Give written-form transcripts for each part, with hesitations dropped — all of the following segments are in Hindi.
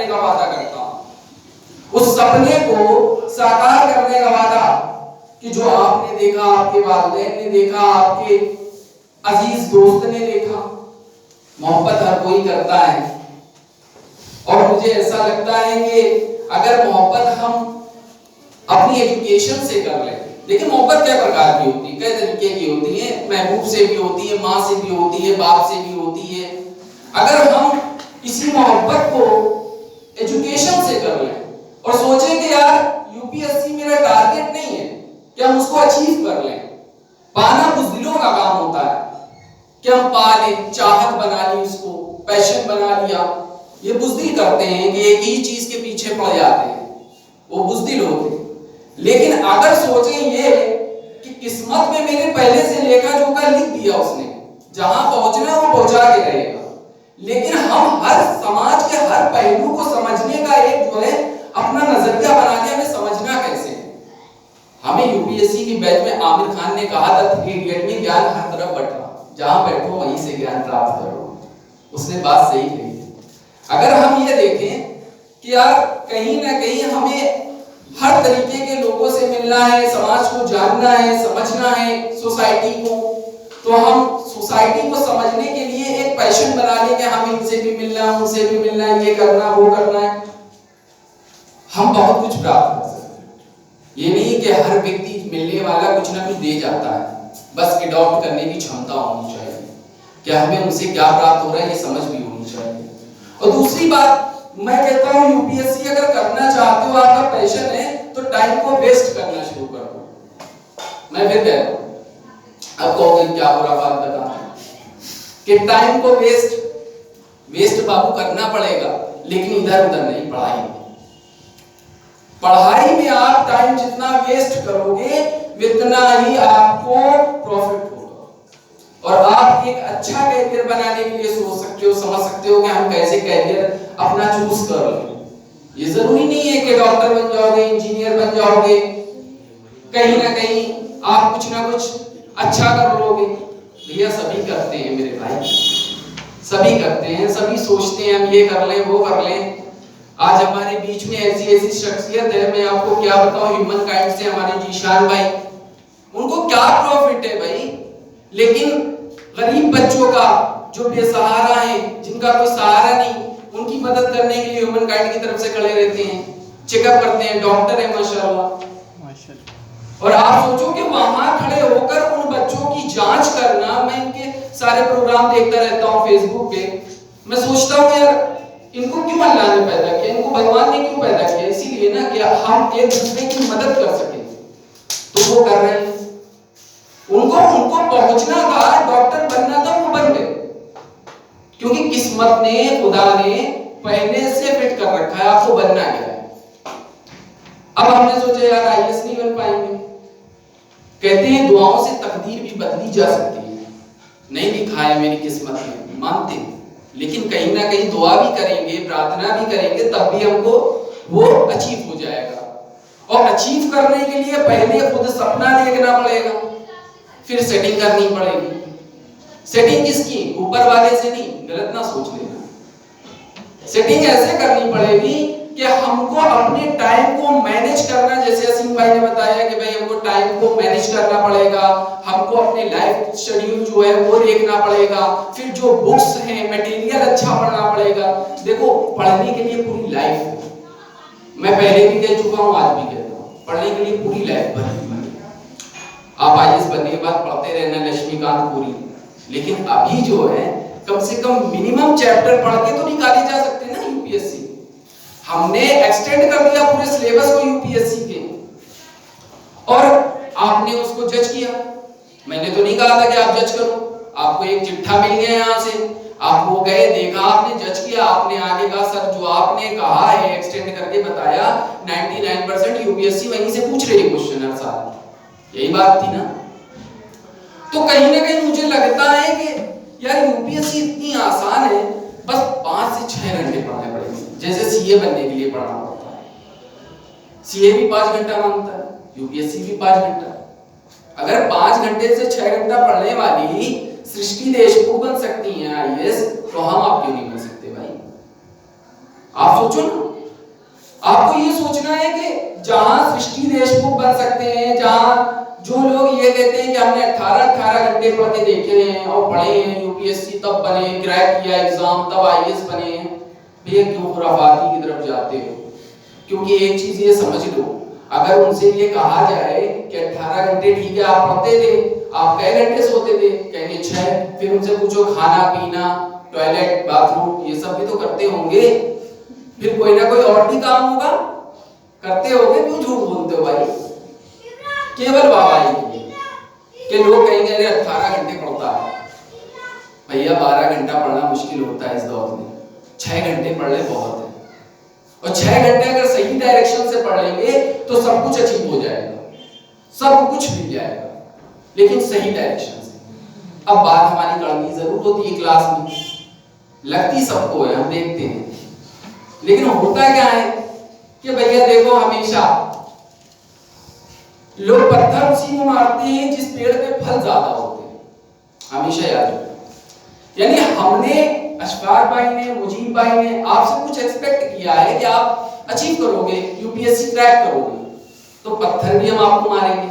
करने का वादा करता हूं, उस सपने को साकार करने का वादा कि जो आपने देखा, आपके वालिदैन ने देखा, आपके अजीज दोस्त ने देखा। मोहब्बत हर कोई करता है और मुझे ऐसा लगता है कि अगर मोहब्बत हम अपनी एजुकेशन से कर लें। देखिए मोहब्बत क्या प्रकार की होती है, कई तरीके की होती है, महबूब से भी होती है, माँ से भी होती है, बाप से भी होती है। अगर हम इसी मोहब्बत को एजुकेशन से कर लें और सोचें कि यार यूपीएससी मेरा टारगेट नहीं है कि हम उसको अचीव कर लें। पाना बुज़दिलों का काम होता है कि हम पा लें, चाहत बना ली, उसको पैशन बना लिया। ये बुज़दिल करते हैं कि एक ही चीज के पीछे पड़ जाते हैं, वो बुज़दिल होते हैं। लेकिन अगर सोचें ये कि किस्मत में मेरे पहले से लेखा जोखा लिख दिया उसने, जहां पहुंचना वो पहुंचा के रहेगा। लेकिन हम हर समाज के हर पहलू को समझने का एक जो है अपना नजरिया बना के हमें समझना कैसे है। हमें यूपीएससी की बैच में आमिर खान ने कहा था 3 इडियट में, ज्ञान हर तरफ बट रहा, जहां बैठो वहीं से ज्ञान प्राप्त करो। उसने बात सही कही। अगर हम ये देखें कि यार कहीं ना कहीं हमें हर तरीके के लोगों से मिलना है, समाज को जानना है, समझना है, सोसाइटी को, तो हम सोसाइटी को समझने के लिए एक पैशन बना लें कि हम इनसे भी मिलना है, उनसे भी मिलना है, ये करना वो करना है। हम बहुत कुछ प्राप्त कर सकते हैं। ये नहीं कि हर व्यक्ति मिलने वाला कुछ ना कुछ दे जाता है, बस एडॉप्ट करने की क्षमता होनी चाहिए कि हमें उनसे क्या प्राप्त हो रहा है ये समझ भी होनी चाहिए। और दूसरी बात मैं कहता हूं, यूपीएससी अगर करना चाहते हो, आपका पैशन है, तो टाइम को वेस्ट करना शुरू कर दो। मैं फिर कहता हूं, अब कहोगे क्या बुरा बात बताऊं कि टाइम को वेस्ट बाबू करना पड़ेगा, लेकिन इधर उधर नहीं, पढ़ाई में आप टाइम जितना वेस्ट करोगे उतना ही आपको प्रॉफिट होगा और आप एक अच्छा कैरियर बनाने के लिए सोच सकते हो, समझ सकते हो कि हम कैसे कैरियर अपना चूज कर लें। ये जरूरी नहीं है कि डॉक्टर बन जाओगे, इंजीनियर बन जाओगे, कहीं ना कहीं आप कुछ ना कुछ अच्छा कर लोगे। भैया सभी करते हैं मेरे भाई, सभी करते हैं, सभी सोचते हैं हम ये कर लें वो कर लें। आज हमारे बीच में ऐसी शख्सियत है, मैं आपको क्या बताऊं, ह्यूमन काइंड से हमारे जीशान भाई, उनको क्या प्रॉफिट है भाई, लेकिन गरीब बच्चों का जो बेसहारा है, जिनका कोई सहारा नहीं, उनकी मदद करने के लिए ह्यूमन काइंड की तरफ से खड़े रहते हैं, चेकअप करते हैं, डॉक्टर है माशाल्लाह। और आप सोचो कि वहां खड़े होकर उन बच्चों की जांच करना, मैं इनके सारे प्रोग्राम देखता रहता हूं फेसबुक पे, मैं सोचता हूं यार इनको क्यों अल्लाह ने पैदा किया, इनको भगवान ने क्यों पैदा किया? इसीलिए ना कि हम एक दूसरे की मदद कर सके, तो वो कर रहे हैं। उनको पहुंचना था, डॉक्टर बनना था, वो बन गए, क्योंकि किस्मत ने, खुदा ने पहले से फिट कर रखा है आपको बनना क्या है। अब हमने सोचा यार आईएएस नहीं बन पाएंगे, कहते हैं दुआओं से तकदीर भी बदली जा सकती है। नहीं लिखा है मेरी किस्मत में, मानते हैं, लेकिन कहीं ना कहीं दुआ भी करेंगे, प्रार्थना भी करेंगे, तब भी हमको वो अचीव हो जाएगा। और अचीव करने के लिए पहले खुद सपना देखना पड़ेगा, फिर सेटिंग करनी पड़ेगी। सेटिंग किसकी? ऊपर वाले से नहीं, गलत ना सोच लेना। सेटिंग ऐसे करनी पड़ेगी कि हमको अपने टाइम को मैनेज करना, जैसे असीम भाई ने बताया कि भाई हमको टाइम को मैनेज करना पड़ेगा, हमको अपने लाइफ शेड्यूल जो है वो देखना पड़ेगा, फिर जो बुक्स हैं, मटेरियल अच्छा पढ़ना पड़ेगा। देखो पढ़ने के लिए पूरी लाइफ है, मैं पहले भी कह चुका हूं, आज भी कहता हूं, पढ़ने के लिए पूरी लाइफ बनी। आप आईएएस बनने के बाद पढ़ते रहना लक्ष्मीकांत पूरी, लेकिन अभी जो है कम से कम मिनिमम चैप्टर पढ़ के तो निकाले जा सकते हैं ना यूपीएससी। हमने एक्सटेंड कर दिया पूरे सिलेबस को यूपीएससी के, और आपने उसको जज किया। मैंने तो नहीं कहा था कि आप जज करो, आपको एक चिट्ठा मिल गया यहां से, आप वो गए, देखा, आपने जज किया, आपने आगे कहा सर जो आपने कहा है एक्सटेंड करके बताया, 99% यूपीएससी वहीं से पूछ रही है क्वेश्चन हर साल, यही बात थी ना। तो कहीं ना कहीं मुझे लगता है कि यार यूपीएससी इतनी आसान है, बस 5 से 6 घंटे पढ़ने पड़ेंगे। जैसे सीए बनने के लिए पढ़ना पड़ता है, सीए भी 5 घंटा मांगता है, यूपीएससी भी 5 घंटा। अगर 5 घंटे से 6 घंटा पढ़ने वाली सृष्टि देशमुख बन सकती हैं आईएएस, तो हम आप क्यों नहीं बन सकते भाई? आप सोचो ना, आपको ये सोचना है कि जहां सृष्टि देशमुख बन सकते हैं, जहां जो लोग ये कहते हैं कि हमने 18 घंटे पढ़ के देखे हैं और पढ़े हैं, यूपीएससी तब बने, क्रैक किया एग्जाम तब आईएएस बने हैं, भैया क्यों खुराफाती की तरफ जाते हो? क्योंकि एक चीज ये समझ लो, अगर उनसे ये कहा जाए कि 18 घंटे ठीक है आप पढ़ते थे, आप कई घंटे सोते थे, कहेंगे 6। फिर उनसे पूछो खाना पीना, टॉयलेट, बाथरूम, ये सब भी तो करते होंगे, फिर कोई ना कोई और भी काम होगा, करते होंगे, क्यों झूठ बोलते हो भाई? केवल वाहवाही के लोग कहेंगे अरे 18 घंटे पढ़ता है। भैया 12 घंटा पढ़ना मुश्किल होता है इस दौर में, 6 घंटे पढ़ ले बहुत है, और 6 घंटे अगर सही डायरेक्शन से पढ़ लेंगे तो सब कुछ अचीव हो जाएगा, सब कुछ मिल जाएगा, लेकिन सही डायरेक्शन से। अब बात हमारी कड़वी जरूर होती है क्लास में, लगती सबको है, हम देखते हैं, लेकिन होता क्या है कि भैया देखो हमेशा लोग पत्थर उसी में मारते हैं जिस पेड़ पे फल ज्यादा होते हैं, हमेशा याद रखो। यानी हमने, अशफाक भाई ने, मुजीब भाई ने आपसे कुछ एक्सपेक्ट किया है कि आप अचीव करोगे, यूपीएससी क्रैक करोगे, तो पत्थर भी हम आपको मारेंगे,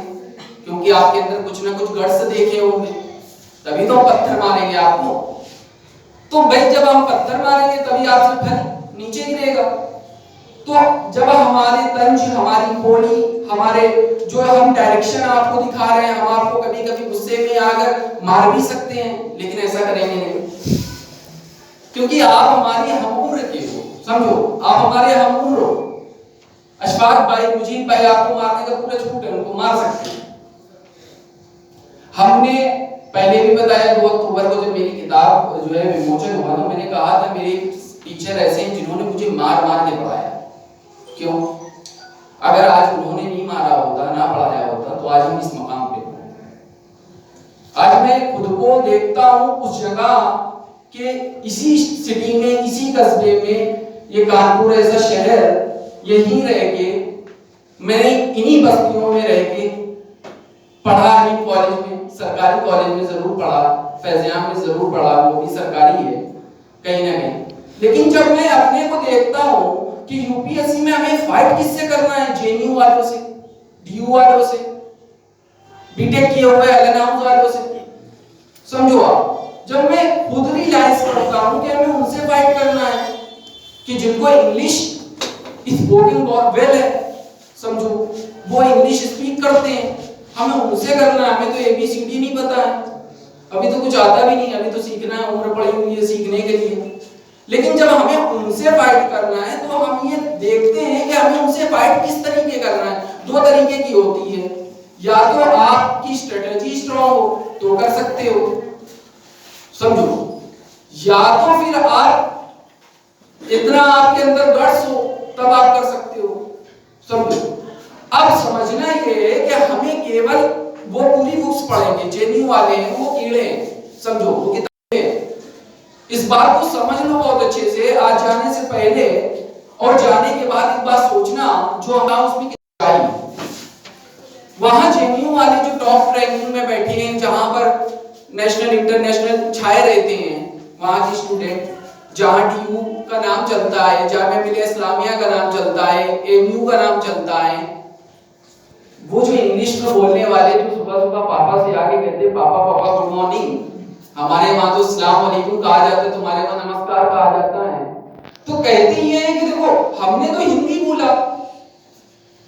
क्योंकि आपके अंदर कुछ ना कुछ गट्स देखे होंगे, तभी तो हम पत्थर मारेंगे आपको। तो भाई जब हम पत्थर मारेंगे तभी आपसे फल नीचे गिरेगा। तो जब हमारे तंज, हमारी बोली, हमारे जो हम डायरेक्शन आपको दिखा रहे हैं, हम आपको कभी कभी गुस्से में आकर मार भी सकते हैं, लेकिन ऐसा करेंगे नहीं, क्योंकि आप हमारी हम उम्र के हो, समझो आप हमारे हम उम्र हो। अशफाक भाई, मुजीब भाई आपको मारने का पूरा छूट है, उनको मार सकते हैं। हमने पहले भी बताया 2 अक्टूबर को जब मेरी किताब जो है विमोचन हुआ, तो मैंने कहा था मेरे टीचर ऐसे हैं जिन्होंने मुझे मार मार के पढ़ाया। क्यों? अगर आज उन्होंने नहीं मारा होता, ना पढ़ाया होता, तो आज हम इस मकाम पे होते। आज मैं खुद को देखता हूं उस जगह के, इसी सिटी में, इसी कस्बे में, ये कानपुर ऐसा शहर, यहीं रह के मैंने इन्हीं बस्तियों में रह के पढ़ा, नहीं कॉलेज में, सरकारी कॉलेज में जरूर पढ़ा, फैजियाम में जरूर पढ़ा, वो भी सरकारी है कहीं ना कहीं। लेकिन जब मैं अपने को देखता हूं कि यूपीएससी में हमें फाइट किससे करना है, जेएनयू वालों से, डीयू वालों से, बीटेक किए हुए एलएनआउस वालों से, समझो आप। जब मैं खुद रियलाइज करता हूं कि हमें उनसे फाइट करना है कि जिनको इंग्लिश स्पोकन बहुत वेल है, समझो वो इंग्लिश स्पीक करते हैं, हमें उनसे करना है। हमें तो एबीसीडी नहीं पता है, अभी तो कुछ आता भी नहीं, अभी तो सीखना है, उम्र पड़ी हुई है सीखने के लिए। लेकिन जब हमें उनसे फाइट करना है तो हम ये देखते हैं कि हमें उनसे फाइट किस तरीके करना है। 2 तरीके की होती है, या तो आपकी स्ट्रेटजी स्ट्रांग हो तो कर सकते हो, समझो, या तो फिर आप इतना आपके अंदर गट्स हो तब आप कर सकते हो, समझो। अब समझना ये है कि हमें केवल वो पूरी बुक्स पढ़ेंगे, जेएनयू वाले हैं वो कीड़े हैं, समझो, वो किताबें। इस बात को समझ लो बहुत अच्छे से, आज जाने से पहले और जाने के बाद एक बात सोचना, जो हम उसमें वहां जेएनयू वाले जो टॉप रैंकिंग में बैठे हैं, जहां पर नेशनल इंटरनेशनल छाए रहते हैं, वहां के स्टूडेंट, जहां डीयू का नाम चलता है, जामिया मिलिया इस्लामिया का नाम चलता है, एमयू का नाम चलता है, वो जो इंग्लिश में बोलने वाले जो सुबह सुबह पापा से आके कहते पापा पापा गुड मॉर्निंग, हमारे वहां तो अस्सलाम वालेकुम कहा जाता है, तुम्हारे वहां नमस्कार कहा जाता है। तो कहते ये है कि देखो हमने तो हिंदी बोला,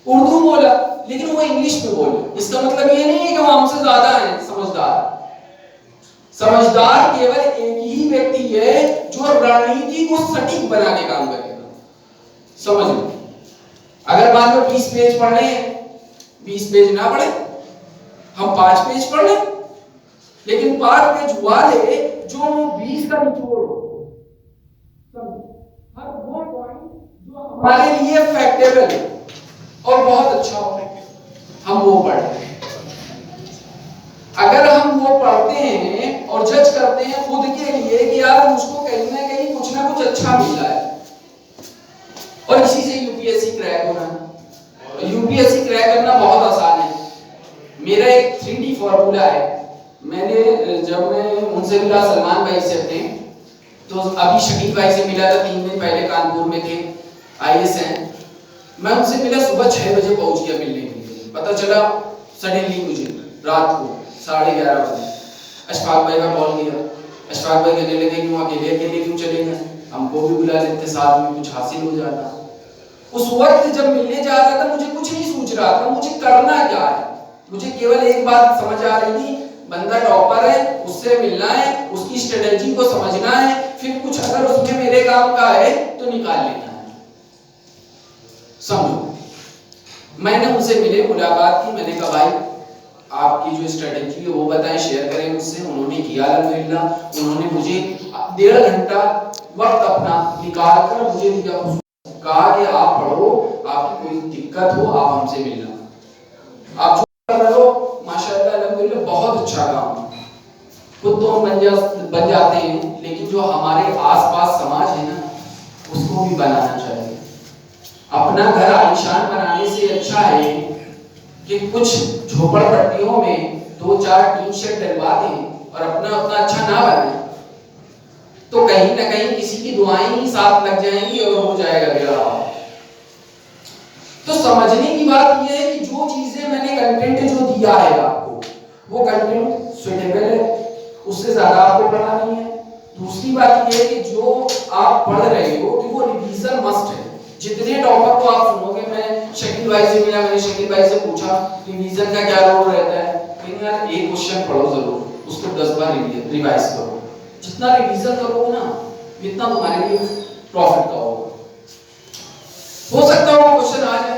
उर्दू बोला, लेकिन वो इंग्लिश में बोले। इसका मतलब ये नहीं है कि वो हमसे ज्यादा है समझदार। समझदार केवल एक ही व्यक्ति है जो रणनीति को सटीक बना के काम करेगा, समझ लो। अगर मान लो 20 पेज पढ़ रहे हैं, 20 पेज ना पढ़े, हम 5 पेज पढ़ लें, लेकिन 5 पेज वाले जो 20 का निचोड़ हो, हर वो पॉइंट जो हमारे लिए फैक्टेबल और बहुत अच्छा हो, हम वो पढ़ते हैं। अगर हम वो पढ़ते हैं और जज करते हैं खुद के लिए कि यार मुझको कहीं ना कहीं कुछ ना कुछ अच्छा मिला है, और इसी से यूपीएससी क्रैक होना है। यूपीएससी क्रैक करना बहुत आसान है। मेरा एक 3D फॉर्मूला है। मैंने जब मैं उनसे मिला, सलमान भाई से अपने, तो अभी शकील भाई से मिला था 3 दिन पहले, कानपुर में थे, आईएएस हैं। मैं उनसे मिला, सुबह 6 बजे पहुंच गया मिलने के लिए। पता चला सडनली मुझे रात को 11:30 बजे अशफाक भाई का कॉल किया। अशफाक भाई कहने लगे क्यों अकेले अकेले क्यों चले गए, हमको भी बुला लेते, साथ में कुछ हासिल हो जाता। उस वक्त जब मिलने जा रहा था मुझे कुछ नहीं सूझ रहा था मुझे करना क्या है। मुझे केवल एक बात समझ आ रही थी, बंदा टॉपर है, उससे मिलना है, उसकी स्ट्रेटेजी को समझना है, फिर कुछ अगर उसमें मेरे काम का है तो निकाल लेना है। समझो, मैंने उनसे मिले, मुलाकात की, मैंने कहा भाई आपकी जो स्ट्रेटेजी है वो बताएं, शेयर करें मुझसे। उन्होंने किया अल्हम्दुलिल्लाह। उन्होंने मुझे 1.5 घंटा वक्त अपना निकाल कर मुझे दिया, कहा कि आप पढ़ो, आपकी कोई दिक्कत हो आप हमसे मिलना, आप जो कर रहे हो माशाअल्लाह अल्हम्दुलिल्लाह बहुत अच्छा काम है। खुद तो हम बन जाते हैं, लेकिन जो हमारे आसपास समाज है ना उसको भी बनाना चाहिए। अपना घर आलीशान बनाने से अच्छा है कि कुछ झोपड़पट्टियों में 2-4 टीन शेड डलवा दें और अपना उतना अच्छा ना बने, तो कहीं ना कहीं किसी की दुआएं ही साथ लग जाएंगी और हो जाएगा बेड़ा। तो समझने की बात यह है कि जो चीजें मैंने कंटेंट जो दिया है आपको, वो कंटेंट सुटेबल है, उससे ज्यादा आपको पढ़ना नहीं है। दूसरी बात यह है कि जो आप पढ़ रहे हो कि वो रिवीजन मस्ट है। जितने टॉपर को आप सुनोगे, मैं शकील भाई से मिला, मैंने शकील भाई से पूछा रिवीजन का क्या रोल रहता है, लेकिन यार एक क्वेश्चन पढ़ो जरूर, उसको 10 बार रिवाइज करो। जितना रिवीजन करोगे ना इतना तुम्हारे लिए प्रॉफिट का होगा। हो सकता है वो क्वेश्चन आ जाए,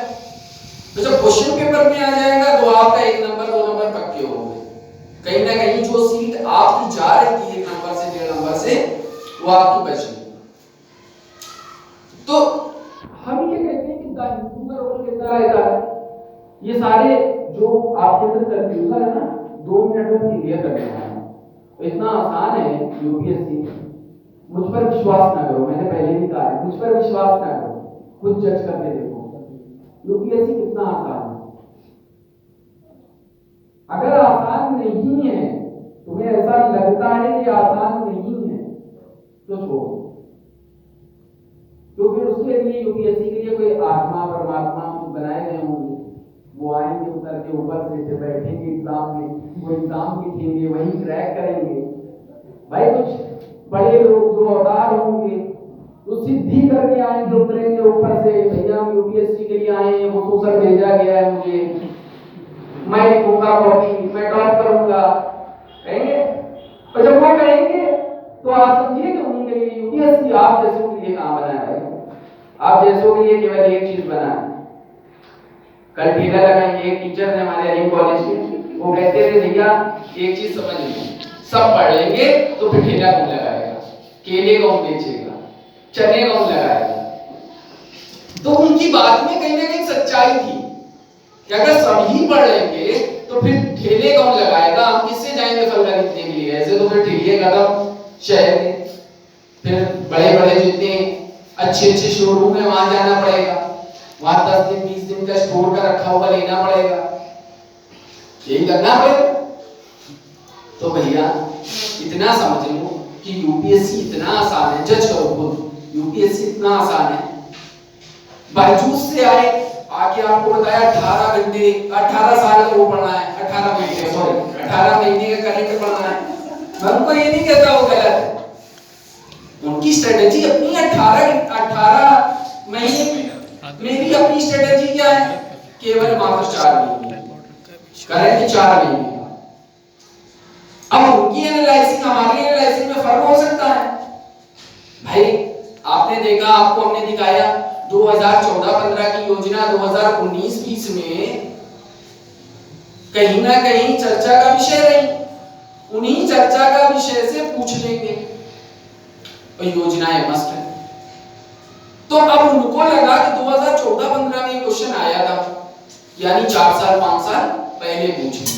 तो जब क्वेश्चन पेपर में आ जाएगा तो आपका 1 नंबर 2 नंबर पक्के हो गए। कहीं ना कहीं जो सीट आपकी जा रही थी 1 नंबर से 1.5 नंबर से, वो आपकी बच गई। तो हम ये कहते हैं कि दाहिने का रोल कितना रहता है। ये सारे जो आपके अंदर कंफ्यूजन है ना, 2 मिनट में क्लियर करना है। इतना आसान है यूपीएससी। मुझ पर विश्वास ना करो, मैंने पहले भी कहा है, मुझ पर विश्वास ना करो, खुद जज करके देखो यूपीएससी कितना आसान है। अगर आसान नहीं है, तुम्हें ऐसा लगता है कि आसान नहीं है, तो छोड़ो। तो फिर उसके लिए यूपीएससी के लिए कोई आत्मा परमात्मा बनाए गए होंगे, वो आएंगे उतर के ऊपर से बैठेंगे एग्जाम में, वो एग्जाम लिखेंगे, वही क्रैक करेंगे। भाई कुछ बड़े लोग जो अवतार होंगे तो सिद्धि करके आएंगे, उतरेंगे ऊपर से, भैया हम यूपीएससी के लिए आए हैं, वो सोशल भेजा गया है मुझे, मैं लिखूंगा कॉपी, मैं टॉप करूंगा, कहेंगे। और जब वो कहेंगे तो आप समझिए कि उनके लिए यूपीएससी आप जैसों के लिए कहां बना है। आप जैसों के लिए केवल एक चीज बना है। कल ठेला लगाएंगे, एक टीचर ने हमारे अलीम कॉलेज में, वो कहते थे भैया एक चीज समझ लीजिए, सब पढ़ लेंगे तो फिर ठेला कौन लगाएगा, केले कौन बेचेगा, चने कौन लगाएगा। तो उनकी बात में कहीं ना कहीं सच्चाई थी कि अगर सभी पढ़ लेंगे तो फिर ठेले कौन लगाएगा, हम किससे जाएंगे फल खरीदने के लिए। ऐसे तो फिर ठेले खत्म शहर के, फिर बड़े बड़े जितने अच्छे अच्छे शोरूम है वहां जाना पड़ेगा, वहां 10 दिन 20 दिन का स्टोर का रखा हुआ लेना पड़ेगा, यही करना पड़ेगा। तो भैया इतना समझ लो कि यूपीएससी इतना आसान है, जज करो खुद, यूपीएससी इतना आसान है। बायजूस से आए, आके आपको बताया 18 घंटे 18 साल का वो पढ़ना है, 18 महीने सॉरी 18 महीने का करंट पढ़ना है। मैं उनको ये नहीं कहता वो गलत है, उनकी स्ट्रेटेजी अपनी 18 महीने में, मेरी अपनी स्ट्रेटेजी क्या है, केवल मात्र 4 महीने, करंट 4 महीने। अब उनकी एनालिसिस हमारी एनालिसिस में फर्क हो सकता है। भाई आपने देखा, आपको हमने दिखाया 2014-15 की योजना 2019-20 में कहीं ना कहीं चर्चा का विषय रही, उन्हीं चर्चा का विषय से पूछ लेंगे और योजनाएं मस्त है। तो अब उनको लगा कि 2014-15 में क्वेश्चन आया था, यानी 4 साल 5 साल पहले पूछ लिया।